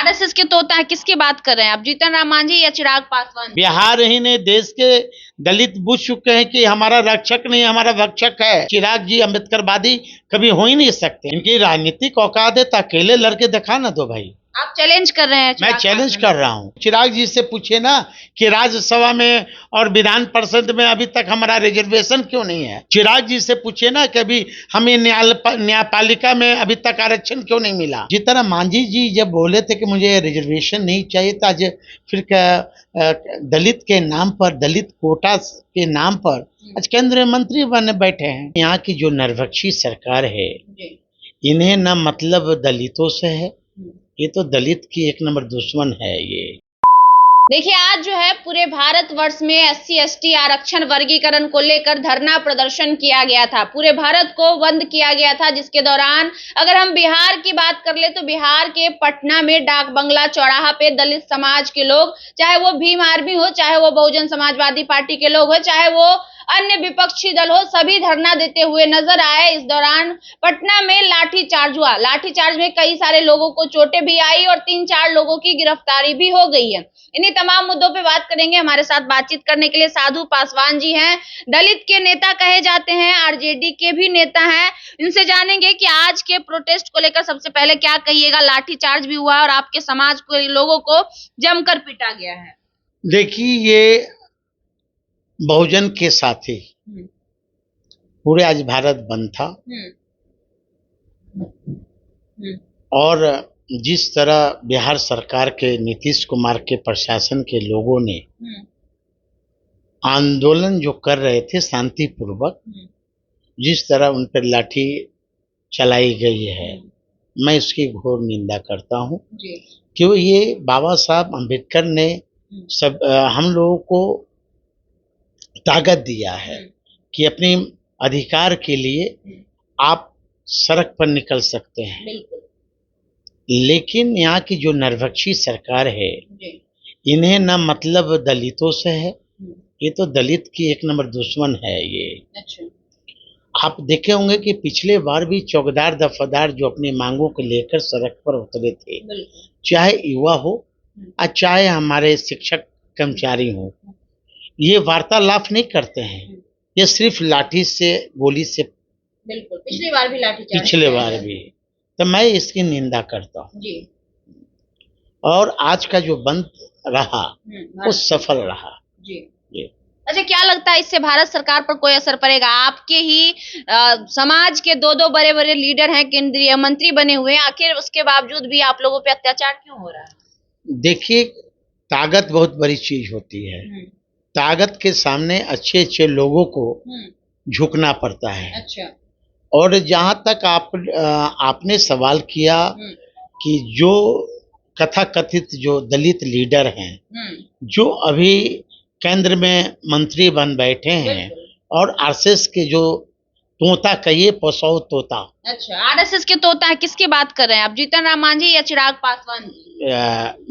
RSS के तोता है, किसकी बात कर रहे हैं आप, जीतन राम मांझी या चिराग पासवान? बिहार ही ने देश के दलित बुझ चुके हैं कि हमारा रक्षक नहीं हमारा भक्षक है। चिराग जी अम्बेडकरवादी कभी हो ही नहीं सकते। इनकी राजनीतिक औकात है तो अकेले लड़के दिखा ना दो भाई। आप चैलेंज कर रहे हैं? मैं चैलेंज कर रहा हूँ। चिराग जी से पूछे ना कि राज्यसभा में और विधान परिषद में अभी तक हमारा रिजर्वेशन क्यों नहीं है। चिराग जी से पूछे ना कि अभी हमें न्यायपालिका में अभी तक आरक्षण क्यों नहीं मिला। जिस तरह मांझी जी जब बोले थे कि मुझे रिजर्वेशन नहीं चाहिए था, आज फिर दलित के नाम पर, दलित कोटा के नाम पर आज केंद्रीय मंत्री बने बैठे हैं। यहाँ की जो नरभक्षी सरकार है, इन्हें न मतलब दलितों से है, ये तो दलित की एक नंबर दुश्मन है ये। देखिए, आज जो है पूरे भारत वर्ष में एससी एसटी आरक्षण वर्गीकरण को लेकर धरना प्रदर्शन किया गया था। पूरे भारत को बंद किया गया था, जिसके दौरान अगर हम बिहार की बात कर ले तो बिहार के पटना में डाक बंगला चौराहा पे दलित समाज के लोग, चाहे वो भीम आर्मी हो, चाहे वो बहुजन समाजवादी पार्टी के लोग हो, चाहे वो अन्य विपक्षी दल हो, सभी धरना देते हुए नजर आए। इस दौरान पटना में लाठीचार्ज हुआ। लाठीचार्ज में कई सारे लोगों को चोटें भी आई और 3-4 लोगों की गिरफ्तारी भी हो गई है। इन्हीं तमाम मुद्दों पे बात करेंगे। हमारे साथ बातचीत करने के लिए साधु पासवान जी हैं, दलित के नेता कहे जाते हैं, आरजेडी के भी नेता हैं। इनसे जानेंगे कि आज के प्रोटेस्ट को लेकर सबसे पहले क्या कहिएगा। लाठीचार्ज भी हुआ और आपके समाज को, लोगों को जमकर पीटा गया है। देखिए, ये बहुजन के साथी पूरे आज भारत बंद था और जिस तरह बिहार सरकार के नीतीश कुमार के प्रशासन के लोगों ने आंदोलन जो कर रहे थे शांतिपूर्वक, जिस तरह उन पर लाठी चलाई गई है, मैं इसकी घोर निंदा करता हूं। क्यों? ये बाबा साहब अम्बेडकर ने सब हम लोगों को ताकत दिया है कि अपने अधिकार के लिए आप सड़क पर निकल सकते हैं। लेकिन यहाँ की जो नरभक्षी सरकार है, इन्हें न मतलब दलितों से है, ये तो दलित की एक नंबर दुश्मन है ये। आप देखे होंगे कि पिछले बार भी चौकीदार दफादार जो अपनी मांगों को लेकर सड़क पर उतरे थे, चाहे युवा हो और चाहे हमारे शिक्षक कर्मचारी हो, ये वार्तालाप नहीं करते हैं, ये सिर्फ लाठी से, गोली से। बिल्कुल, पिछली बार भी लाठीचार्ज, पिछले बार भी। तो मैं इसकी निंदा करता हूँ जी। और आज का जो बंद रहा वो सफल रहा जी। अच्छा, क्या लगता है इससे भारत सरकार पर कोई असर पड़ेगा? आपके ही समाज के दो बड़े बड़े लीडर हैं, केंद्रीय मंत्री बने हुए हैं, आखिर उसके बावजूद भी आप लोगों पे अत्याचार क्यों हो रहा है? देखिए, ताकत बहुत बड़ी चीज होती है। ताकत के सामने अच्छे अच्छे लोगों को झुकना पड़ता है। अच्छा। और जहां तक आपने सवाल किया कि जो कथाकथित जो दलित लीडर हैं, जो अभी केंद्र में मंत्री बन बैठे हैं और आरएसएस के जो तोता कहिए, पोसौ तोता। अच्छा, आरएसएस के तोता है, किसकी बात कर रहे हैं आप, जीतन राम मांझी या चिराग पासवान?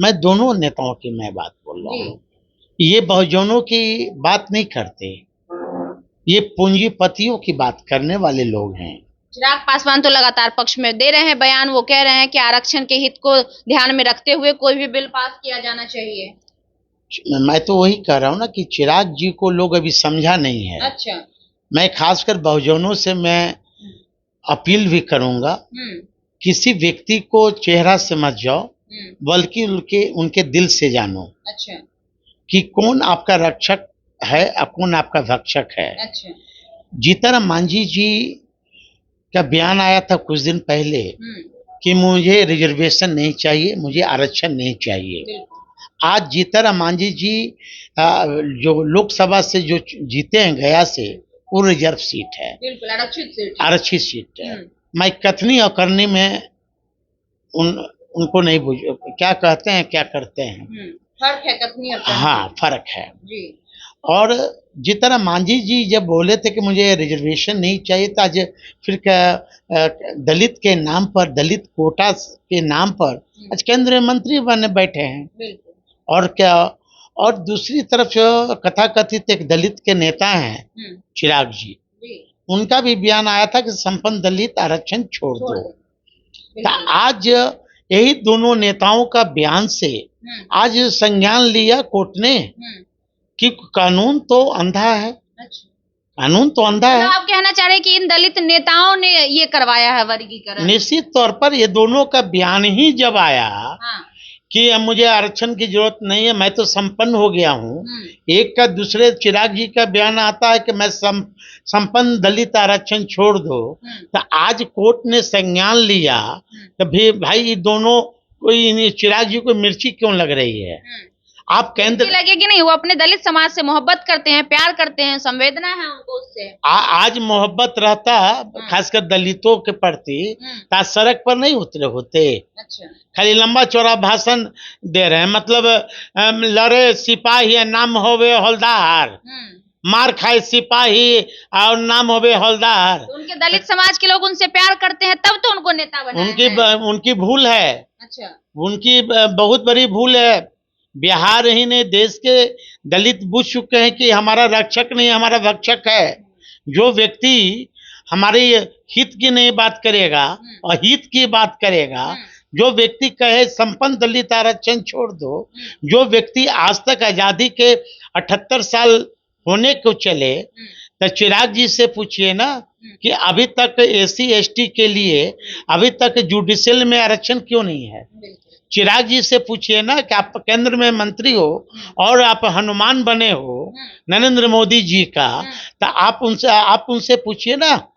मैं दोनों नेताओं की मैं बात बोल रहा हूँ। ये बहुजनों की बात नहीं करते, ये पूंजीपतियों की बात करने वाले लोग हैं। चिराग पासवान तो लगातार पक्ष में दे रहे हैं बयान। वो कह रहे हैं कि आरक्षण के हित को ध्यान में रखते हुए कोई भी बिल पास किया जाना चाहिए। मैं तो वही कह रहा हूँ ना कि चिराग जी को लोग अभी समझा नहीं है। अच्छा। मैं खासकर बहुजनों से मैं अपील भी करूंगा, किसी व्यक्ति को चेहरा से मत जाओ, बल्कि उनके दिल से जानो। अच्छा। कि कौन आपका रक्षक है और कौन आपका भक्षक है। अच्छा। जीतन मांझी जी का बयान आया था कुछ दिन पहले कि मुझे रिजर्वेशन नहीं चाहिए, मुझे आरक्षण नहीं चाहिए। आज जीतन मांझी जी जो लोकसभा से जो जीते हैं गया से, वो रिजर्व सीट है, बिल्कुल आरक्षित सीट है। मैं कथनी और करनी में उनको नहीं बुझ, क्या कहते हैं क्या करते हैं, फर्क है कथनी और करनी। हाँ, फर्क है जी। और जितना मांझी जी जब बोले थे कि मुझे रिजर्वेशन नहीं चाहिए था, आज फिर दलित के नाम पर, दलित कोटा के नाम पर आज केंद्रीय मंत्री बने बैठे हैं। और क्या, और दूसरी तरफ कथाकथित एक दलित के नेता हैं चिराग जी, उनका भी बयान आया था कि संपन्न दलित आरक्षण छोड़ दो। तो आज यही दोनों नेताओं का बयान से आज संज्ञान लिया कोर्ट ने कि कानून तो अंधा है, कानून तो अंधा मतलब है। आप कहना चाह रहे हैं कि इन दलित नेताओं ने ये करवाया है वर्गीकरण? निश्चित तौर पर ये दोनों का बयान ही जब आया हाँ। कि अब मुझे आरक्षण की जरूरत नहीं है, मैं तो संपन्न हो गया हूँ। एक का दूसरे चिराग जी का बयान आता है कि मैं संपन्न दलित आरक्षण छोड़ दो। तो आज कोर्ट ने संज्ञान लिया तो भी भाई ये दोनों कोई चिराग जी को मिर्ची क्यों लग रही है? आप केंद्र लगेगी नहीं, वो अपने दलित समाज से मोहब्बत करते हैं, प्यार करते हैं, संवेदना है उनको उससे। आज मोहब्बत रहता खासकर दलितों के प्रति तो सड़क पर नहीं उतरे होते। अच्छा। खाली लंबा चौड़ा भाषण दे रहे हैं, मतलब लड़े सिपाही नाम होवे हवलदार, मार खाए सिपाही और नाम होवे हवलदार। तो उनके दलित समाज के लोग उनसे प्यार करते हैं तब तो उनको नेता बनाया है। उनकी भूल है। अच्छा। उनकी बहुत बड़ी भूल है। बिहार ही ने देश के दलित बुझ चुके हैं कि हमारा रक्षक नहीं हमारा भक्षक है। जो व्यक्ति हमारे हित की नहीं बात करेगा और हित की बात करेगा, जो व्यक्ति कहे संपन्न दलित आरक्षण छोड़ दो, जो व्यक्ति आज तक आजादी के 78 साल होने को चले, तो चिराग जी से पूछिए ना कि अभी तक एससी एसटी के लिए अभी तक जुडिशियल में आरक्षण क्यों नहीं है। चिराग जी से पूछिए ना कि आप केंद्र में मंत्री हो और आप हनुमान बने हो नरेंद्र मोदी जी का, तो आप उनसे पूछिए ना,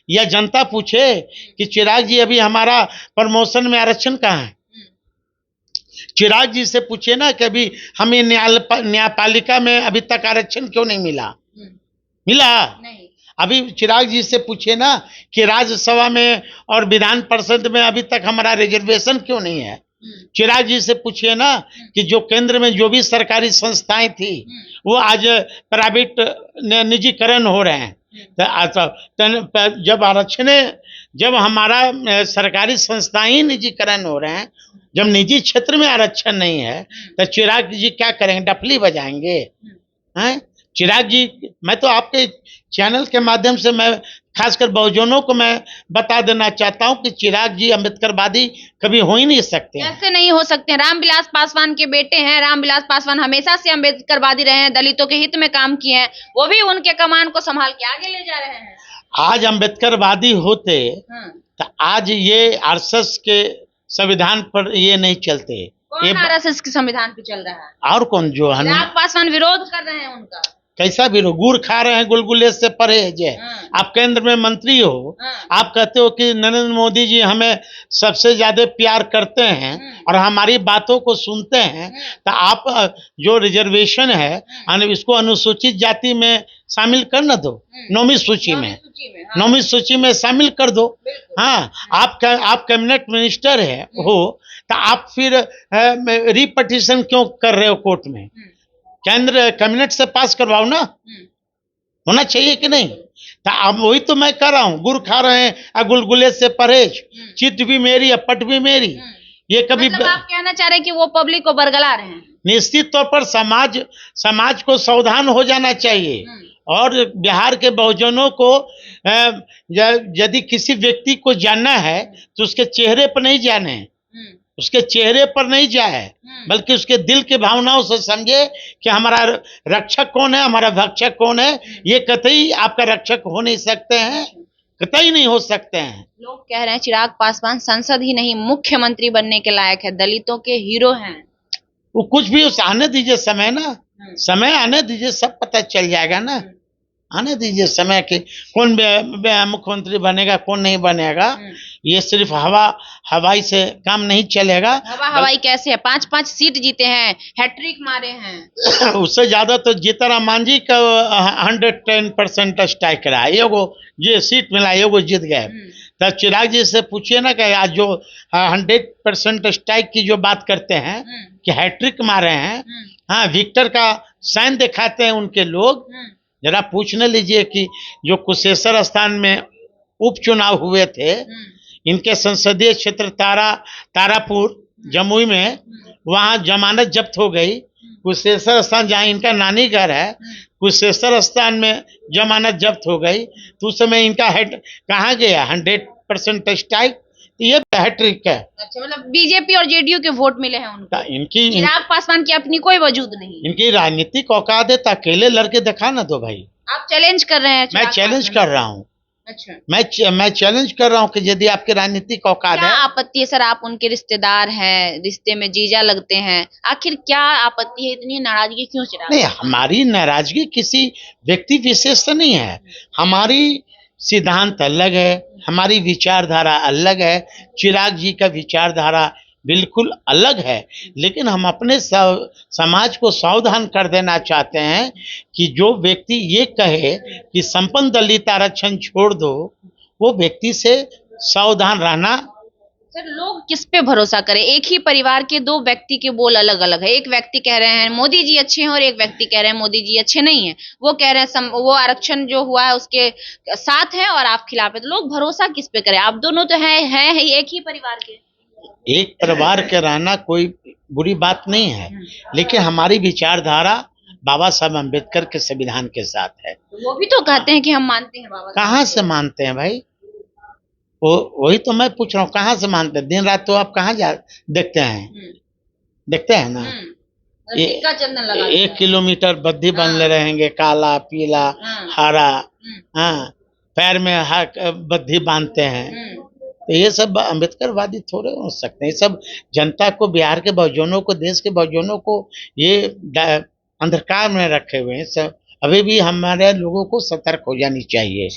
या जनता पूछे कि चिराग जी अभी हमारा प्रमोशन में आरक्षण कहाँ है। चिराग जी से पूछिए ना कि अभी हमें न्यायपालिका में अभी तक आरक्षण क्यों नहीं मिला। नहीं। अभी चिराग जी से पूछिए ना कि राज्यसभा में और विधान परिषद में अभी तक हमारा रिजर्वेशन क्यों नहीं है। चिराग जी से पूछिए ना कि जो केंद्र में जो भी सरकारी संस्थाएं थी वो आज प्राइवेट निजीकरण हो रहे हैं। तो जब आरक्षण, जब हमारा सरकारी संस्थाएं ही निजीकरण हो रहे हैं, जब निजी क्षेत्र में आरक्षण नहीं है, तो चिराग जी क्या करेंगे? डफली बजाएंगे हैं? चिराग जी, मैं तो आपके चैनल के माध्यम से मैं खासकर बहुजनों को मैं बता देना चाहता हूं कि चिराग जी अम्बेडकरवादी कभी हो ही नहीं सकते हैं। कैसे नहीं हो सकते हैं? रामविलास पासवान के बेटे हैं। रामविलास पासवान हमेशा से अम्बेडकरवादी रहे हैं, दलितों के हित में काम किए हैं, वो भी उनके कमान को संभाल के आगे ले जा रहे हैं। आज अम्बेडकरवादी होते तो आज ये आरएसएस के संविधान पर ये नहीं चलते। कौन आरएसएस के संविधान पे चल रहा है? और कौन? जो चिराग पासवान विरोध कर रहे हैं उनका। कैसा भी गुड़ खा रहे हैं, गुलगुले से परहेज है। आप केंद्र में मंत्री हो, आप कहते हो कि नरेंद्र मोदी जी हमें सबसे ज्यादा प्यार करते हैं और हमारी बातों को सुनते हैं, तो आप जो रिजर्वेशन है इसको अनुसूचित जाति में शामिल कर न दो, नौवीं सूची में, नौवीं सूची में शामिल कर दो। हाँ, आप कैबिनेट मिनिस्टर है हो, तो आप फिर रिपटिशन क्यों कर रहे हो कोर्ट में? केंद्र कैबिनेट से पास करवाओ ना, होना चाहिए कि नहीं? तो अब वही तो मैं कर रहा हूँ, गुड़ खा रहे हैं गुलगुले से परहेज, चित भी मेरी पट भी मेरी। ये कभी मतलब आप कहना चाह रहे हैं कि वो पब्लिक को बरगला रहे हैं? निश्चित तौर पर समाज को सावधान हो जाना चाहिए। और बिहार के बहुजनों को यदि किसी व्यक्ति को जानना है तो उसके चेहरे पर नहीं जाने, उसके चेहरे पर नहीं जाए, बल्कि उसके दिल की भावनाओं से समझे कि हमारा रक्षक कौन है, हमारा भक्षक कौन है। ये कतई आपका रक्षक हो नहीं सकते हैं, कतई नहीं हो सकते हैं। लोग कह रहे हैं चिराग पासवान संसद ही नहीं मुख्यमंत्री बनने के लायक है, दलितों के हीरो हैं। वो कुछ भी उसे आने दीजिए, समय ना, समय आने दीजिए, सब पता चल जाएगा ना। आने दीजिए समय के कौन मुख्यमंत्री बनेगा कौन नहीं बनेगा। ये सिर्फ हवाई से काम नहीं चलेगा। हवाई कैसे है? 5-5 सीट जीते हैं, हैट्रिक मारे हैं। उससे ज्यादा तो जीतन मांझी का 110% स्ट्राइक रहा, एगो ये सीट मिला, एगो जीत गए। तो चिराग जी से पूछिए ना कि आज जो 100% स्ट्राइक की जो बात करते हैं कि हैट्रिक मारे हैं, हाँ, विक्टर का साइन दिखाते हैं उनके लोग। जरा पूछ न लीजिए कि जो कुशेश्वर स्थान में उपचुनाव हुए थे, इनके संसदीय क्षेत्र तारापुर जमुई में, वहां जमानत जब्त हो गई। कुशेश्वर स्थान जहाँ इनका नानी घर है, कुशेश्वर स्थान में जमानत जब्त हो गई। तो उस समय इनका हेड कहाँ गया? 100% स्ट्राइक तो ये हैट्रिक है। अच्छा, मतलब बीजेपी और जेडीयू के वोट मिले हैं उनको। इनकी चिराग पासवान की अपनी कोई वजूद नहीं। इनकी राजनीतिक औकात है तो अकेले लड़के दिखा ना दो भाई। आप चैलेंज कर रहे हैं? मैं चैलेंज कर रहा हूँ। अच्छा, मैं चैलेंज कर रहा हूँ कि यदि आपकी राजनीतिक औकात क्या है। आपत्ति है सर? आप उनके रिश्तेदार हैं, रिश्ते में जीजा लगते हैं, आखिर क्या आपत्ति है? इतनी नाराजगी क्यों चिराग? नहीं, हमारी नाराजगी किसी व्यक्ति विशेष से नहीं है। हमारी सिद्धांत अलग है, हमारी विचारधारा अलग है, चिराग जी का विचारधारा बिल्कुल अलग है। लेकिन हम अपने समाज को सावधान कर देना चाहते हैं कि जो व्यक्ति ये कहे कि संपन्न दलित आरक्षण छोड़ दो, वो व्यक्ति से सावधान रहना। सर, लोग किस पे भरोसा करें? एक ही परिवार के दो व्यक्ति के बोल अलग अलग है। एक व्यक्ति कह रहे हैं मोदी जी अच्छे हैं और एक व्यक्ति कह रहे हैं मोदी जी अच्छे नहीं है। वो कह रहे हैं वो आरक्षण जो हुआ है उसके साथ है और आप खिलाफ है। तो लोग भरोसा किस पे करें? आप दोनों तो हैं ही एक ही परिवार के। एक परिवार के रहना कोई बुरी बात नहीं है, लेकिन हमारी विचारधारा बाबा साहब अम्बेडकर के संविधान के साथ है। वो भी तो कहते हैं कि हम मानते हैं बाबा। कहाँ से मानते हैं भाई? वो वही तो मैं पूछ रहा हूँ, कहाँ से मानते हैं? दिन रात तो आप कहाँ जा देखते हैं? देखते हैं ना। सिक्का चंदन लगा 1 किलोमीटर बद्धी बंधे रहेंगे, काला पीला हरा, हाँ, पैर में बद्धी बांधते हैं। तो ये सब अम्बेडकरवादी थोड़े हो सकते हैं। ये सब जनता को, बिहार के बहुजनों को, देश के बहुजनों को ये अंधकार में रखे हुए हैं सब। अभी भी हमारे लोगों को सतर्क हो जानी चाहिए।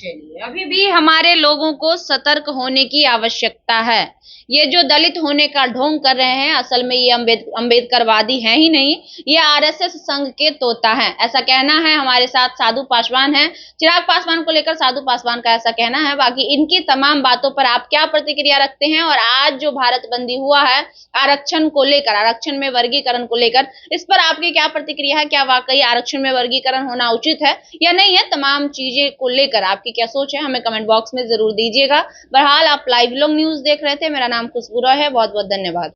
अभी भी हमारे लोगों को सतर्क होने की आवश्यकता है। ये जो दलित होने का ढोंग कर रहे हैं, असल में ये अम्बेडकरवादी हैं ही नहीं, ये आरएसएस संघ के तोता हैं, ऐसा कहना है। हमारे साथ साधु पासवान हैं। चिराग पासवान को लेकर साधु पासवान का ऐसा कहना है। बाकी इनकी तमाम बातों पर आप क्या प्रतिक्रिया रखते हैं? और आज जो भारत बंदी हुआ है आरक्षण को लेकर, आरक्षण में वर्गीकरण को लेकर, इस पर आपकी क्या प्रतिक्रिया है? क्या वाकई आरक्षण में वर्गीकरण होना उचित है या नहीं है? तमाम चीजें को लेकर आपकी क्या सोच है, हमें कमेंट बॉक्स में जरूर दीजिएगा। बहरहाल आप लाइव लोग न्यूज देख रहे थे। मेरा नाम खुशबू रॉय है। बहुत बहुत धन्यवाद।